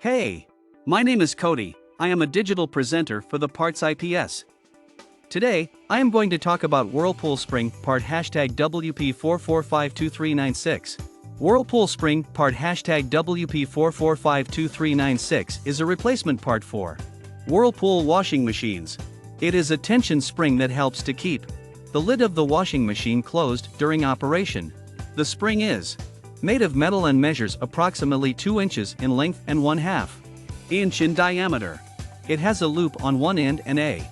Hey! My name is Cody. I am a digital presenter for the PartsIPS. Today, I am going to talk about Whirlpool Spring part #WP4452396. Whirlpool Spring part #WP4452396 is a replacement part for Whirlpool washing machines. It is a tension spring that helps to keep the lid of the washing machine closed during operation. The spring is made of metal and measures approximately 2 inches in length and 1/2 inch in diameter. It has a loop on one end and a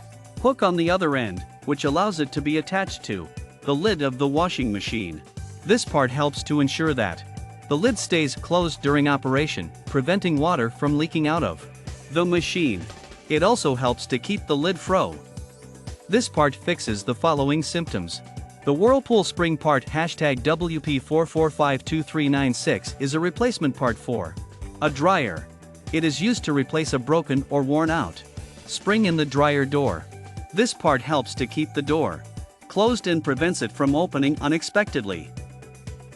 hook on the other end, which allows it to be attached to the lid of the washing machine. This part helps to ensure that the lid stays closed during operation, preventing water from leaking out of the machine. It also helps to keep the lid frozen. This part fixes the following symptoms. The Whirlpool Spring part #WP4452396 is a replacement part for a dryer. It is used to replace a broken or worn out spring in the dryer door. This part helps to keep the door closed and prevents it from opening unexpectedly.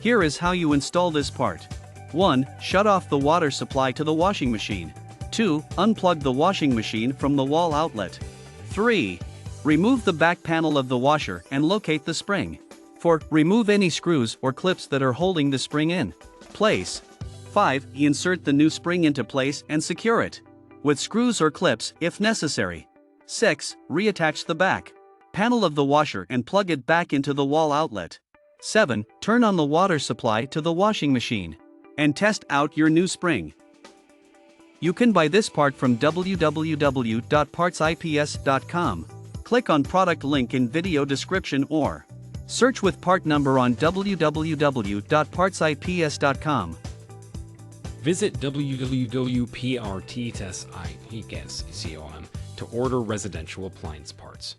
Here is how you install this part. 1. Shut off the water supply to the washing machine. 2. Unplug the washing machine from the wall outlet. 3. Remove the back panel of the washer and locate the spring. 4. Remove any screws or clips that are holding the spring in place. 5. Insert the new spring into place and secure it with screws or clips if necessary. 6. Reattach the back panel of the washer and plug it back into the wall outlet. 7. Turn on the water supply to the washing machine and test out your new spring. You can buy this part from www.partsips.com. Click on product link in video description or search with part number on www.partsips.com. Visit www.partsips.com to order residential appliance parts.